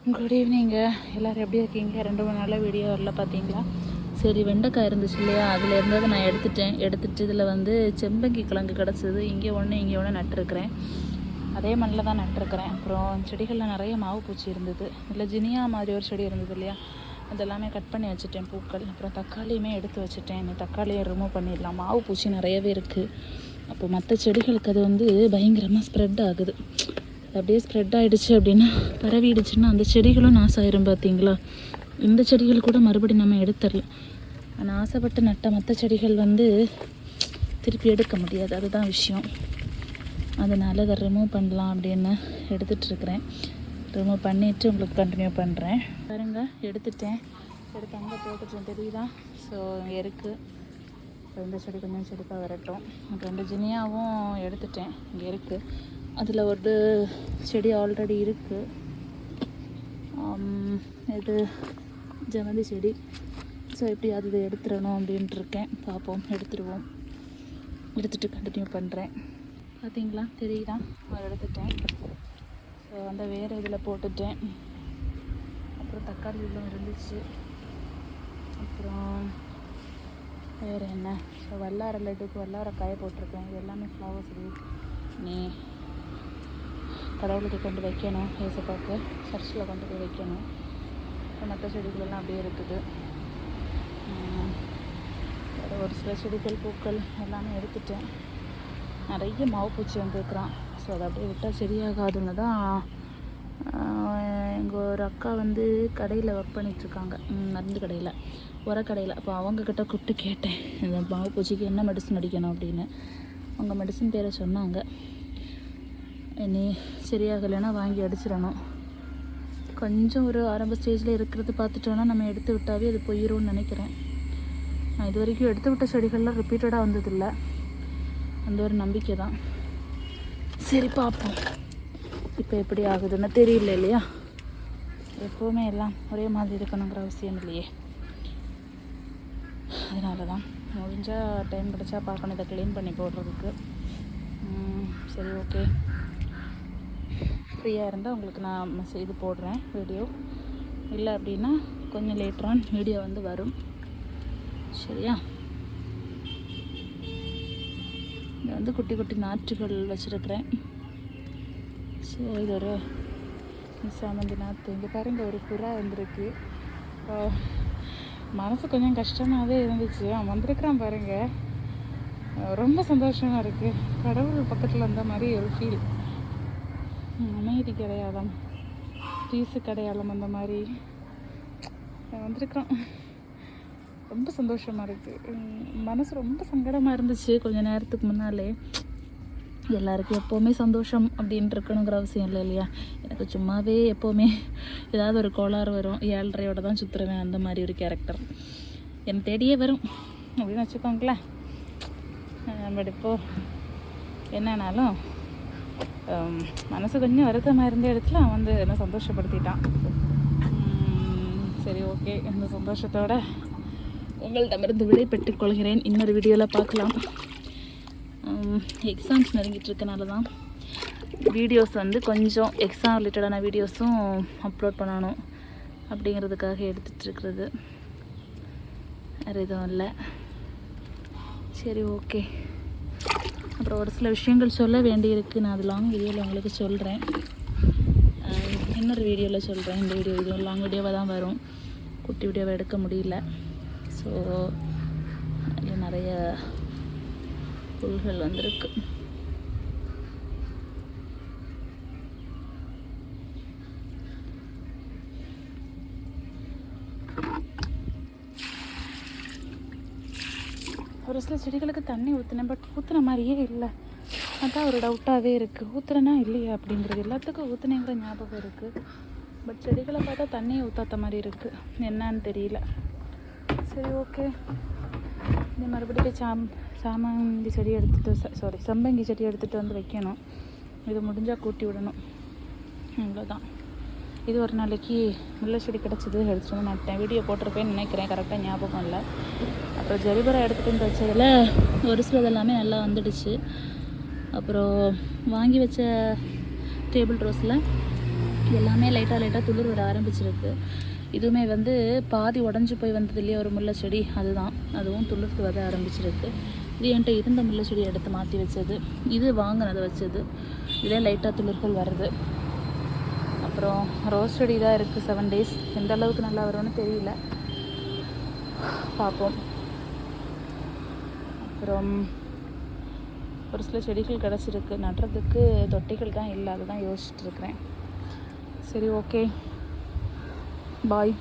Good evening. எல்லோரும் எப்படி இருக்கீங்க? 2-3 நாளாக வீடியோ வரல பார்த்தீங்களா? சரி, வெண்டைக்காய் இருந்துச்சு இல்லையா, அதில் இருந்ததை நான் எடுத்துட்டு இதில் வந்து செம்பங்கி கிழங்கு கிடச்சிது. இங்கே ஒன்று நட்டுருக்கிறேன். அதே மண்ணில் தான் நட்டுருக்கிறேன். அப்புறம் செடிகளில் நிறைய மாவு பூச்சி இருந்தது. இதில் ஜினியா மாதிரி ஒரு செடி இருந்தது இல்லையா, அதெல்லாமே கட் பண்ணி வச்சுட்டேன் பூக்கள். அப்புறம் தக்காளியுமே எடுத்து வச்சுட்டேன். இந்த தக்காளியை ரிமூவ் பண்ணிடலாம். மாவு பூச்சி நிறையவே இருக்குது. அப்போ மற்ற செடிகளுக்கு அது வந்து பயங்கரமாக ஸ்ப்ரெட் ஆகுது. அப்படியே ஸ்ப்ரெட் ஆகிடுச்சு அப்படின்னா, பரவிடுச்சுன்னா அந்த செடிகளும் நாசம் ஆயிரும். பார்த்தீங்களா, இந்த செடிகள் கூட மறுபடியும் நம்ம எடுத்துடலாம். நான் ஆசைப்பட்டு நட்ட மற்ற செடிகள் வந்து திருப்பி எடுக்க முடியாது. அதுதான் விஷயம். அதனால் அதை ரிமூவ் பண்ணலாம் அப்படின்னு எடுத்துகிட்ருக்கிறேன். ரிமூவ் பண்ணிவிட்டு உங்களுக்கு கண்டினியூ பண்ணுறேன். பாருங்க, எடுத்து அங்கே போட்டுட்டேன், தெரியுதா? ஸோ இங்கே இருக்குது. இந்த செடி கொஞ்சம் செடிப்பாக வரட்டும். 2 ஜினியாவும் எடுத்துட்டேன், இங்கே இருக்குது. அதில் ஒரு செடி ஆல்ரெடி இருக்குது. இது ஜமந்தி செடி. ஸோ எப்படி அது எடுத்துடணும் அப்படின்ட்டு இருக்கேன். பார்ப்போம், எடுத்துகிட்டு கண்டினியூ பண்ணுறேன். பார்த்தீங்களா, தெரியுதா? எடுத்துட்டேன். ஸோ அந்த வேறு இதில் போட்டுட்டேன். அப்புறம் தக்காளி உள்ளே இருந்துச்சு. அப்புறம் வேறு என்ன, ஸோ வல்லார லட்டுக்கு வல்லார காய போட்டிருக்கேன். இது எல்லாமே ஃப்ளவர்ஸ். நீ கடவுளுக்கு கொண்டு வைக்கணும், ஏசப்பாக்கு சர்ச்சில் கொண்டு போய் வைக்கணும். மற்ற செடிகளெல்லாம் அப்படியே இருக்குது. வேறு ஒரு சில செடிகள் பூக்கள் எல்லாமே எடுத்துட்டேன். நிறைய மாவு பூச்சி வந்துருக்குறான். ஸோ அதை அப்படியே விட்டால் சரியாகாதுன்னு தான் எங்கள் ஒரு அக்கா வந்து கடையில் ஒர்க் பண்ணிகிட்ருக்காங்க, மருந்து கடையில், உரக்கடையில். அப்போ அவங்கக்கிட்ட கூப்பிட்டு கேட்டேன், இந்த மாவு பூச்சிக்கு என்ன மெடிசன் அடிக்கணும் அப்படின்னு. அவங்க மெடிசன் பேரை சொன்னாங்க. இனி சரியாகலைன்னா வாங்கி அடிச்சிடணும். கொஞ்சம் ஒரு ஆரம்ப ஸ்டேஜில் இருக்கிறது பார்த்துட்டோன்னா நம்ம எடுத்து விட்டாவே அது போயிடும்னு நினைக்கிறேன். நான் இது வரைக்கும் எடுத்து விட்ட செடிகள்லாம் ரிப்பீட்டடாக வந்ததில்லை. அந்த ஒரு நம்பிக்கை தான். சரி, பார்ப்போம் இப்போ எப்படி ஆகுதுன்னு. தெரியல இல்லையா, எப்போவுமே எல்லாம் ஒரே மாதிரி இருக்கணுங்கிற அவசியம் இல்லையே. அதனால தான் முடிஞ்சால் டைம் கிடச்சா பார்க்கணும் இதை க்ளீன் பண்ணி போடுறதுக்கு. சரி, ஓகே. ஃப்ரீயாக இருந்தால் உங்களுக்கு நான் இது போடுறேன் வீடியோ. இல்லை அப்படின்னா கொஞ்சம் லேட்டரான் வீடியோ வந்து வரும். சரியா? இங்கே வந்து குட்டி குட்டி நாற்றுகள் வச்சுருக்கிறேன். ஸோ இது ஒரு சாமந்தி நாற்று. இங்கே பாருங்கள், ஒரு புறா வந்திருக்கு. மனசு கொஞ்சம் கஷ்டமாகவே இருந்துச்சு. அவன் வந்திருக்கிறான் பாருங்கள். ரொம்ப சந்தோஷமாக இருக்குது. கடவுள் பக்கத்தில் வந்த மாதிரி ஒரு ஃபீல். அமைதி கிடையாதாம், பீஸு கிடையாதாம், அந்த மாதிரி வந்திருக்கான். ரொம்ப சந்தோஷமாக இருக்குது. மனசு ரொம்ப சங்கடமாக இருந்துச்சு கொஞ்சம் நேரத்துக்கு முன்னாலே. எல்லாருக்கும் எப்போவுமே சந்தோஷம் அப்படின்னு இருக்கணுங்கிற அவசியம் இல்லை இல்லையா? எனக்கு சும்மாவே எப்போவுமே ஏதாவது ஒரு கோளாறு வரும். 7:30 தான் சுற்றுருவேன். அந்த மாதிரி ஒரு கேரக்டர் எனக்கு தேடியே வரும் அப்படின்னு வச்சுக்கோங்களேன். பட் இப்போது என்னன்னாலும் மனசு கொஞ்சம் வருத்தமாக இருந்த இடத்துல அவன் வந்து என்ன சந்தோஷப்படுத்திட்டான். சரி, ஓகே. இந்த சந்தோஷத்தோடு உங்கள்கிட்டமிருந்து விடை பெற்றுக் கொள்கிறேன். இன்னொரு வீடியோவில் பார்க்கலாம். எக்ஸாம்ஸ் நெருங்கிட்டு இருக்கனால தான் வீடியோஸ் வந்து கொஞ்சம் எக்ஸாம் ரிலேட்டடான வீடியோஸும் அப்லோட் பண்ணணும் அப்படிங்கிறதுக்காக எடுத்துகிட்ருக்கிறது. வேறு எதுவும் இல்லை. சரி, ஓகே. அப்புறம் ஒரு சில விஷயங்கள் சொல்ல வேண்டியிருக்கு. நான் அது லாங் வீடியோவில் உங்களுக்கு சொல்கிறேன். இன்னொரு வீடியோவில் சொல்கிறேன். இந்த வீடியோ இது லாங் வீடியோவாக தான் வரும். குட்டி வீடியோவை எடுக்க முடியல. ஸோ அதில் நிறைய புல்கள் வந்திருக்கு. ஒரு சில செடிகளுக்கு தண்ணி ஊற்றினேன், பட் ஊற்றுன மாதிரியே இல்லை. அதான் ஒரு டவுட்டாகவே இருக்குது. ஊற்றுறேன்னா இல்லையா அப்படிங்கிறது. எல்லாத்துக்கும் ஊற்றுனேங்கிற ஞாபகம் இருக்குது, பட் செடிகளை பார்த்தா தண்ணியை ஊற்றாத மாதிரி இருக்குது. என்னன்னு தெரியல. சரி, ஓகே. இந்த மறுபடியும் சாமந்தி செடி சம்பங்கி செடி எடுத்துகிட்டு வந்து வைக்கணும். இது முடிஞ்சால் கூட்டி விடணும். இவ்வளோதான். இது ஒரு நாளைக்கு முல்லை செடி கிடச்சிது, எடுத்துகிட்டு வந்து நட்டேன். வீடியோ போட்டிருப்பேன்னு நினைக்கிறேன், கரெக்டாக ஞாபகம் இல்லை. அப்புறம் ஜரிபரா எடுத்துகிட்டு வந்து வச்சதில் ஒரு சிலது எல்லாமே நல்லா வந்துடுச்சு. அப்புறம் வாங்கி வச்ச டேபிள் ரோஸில் எல்லாமே லைட்டாக துளிர் வர ஆரம்பிச்சிருக்கு. இதுவுமே வந்து பாதி உடஞ்சி போய் வந்தது இல்லையா ஒரு முல்லை செடி, அதுவும் துளிர்த்து வர ஆரம்பிச்சிருக்கு. இது என்கிட்ட இருந்த முல்லை செடி எடுத்து மாற்றி வச்சது, இது வாங்கினதை வச்சது. இதே லைட்டாக துளிர்கள் வருது. அப்புறம் ரோஸ் செடி தான் இருக்குது 7 days. எந்த அளவுக்கு நல்லா வரும்னு தெரியல, பார்ப்போம். அப்புறம் ஒரு சில செடிகள் கிடச்சிருக்கு, நடுறதுக்கு தொட்டிகள் தான் இல்லை, அதுதான் யோசிச்சுட்டு இருக்கிறேன். சரி, ஓகே, பாய்.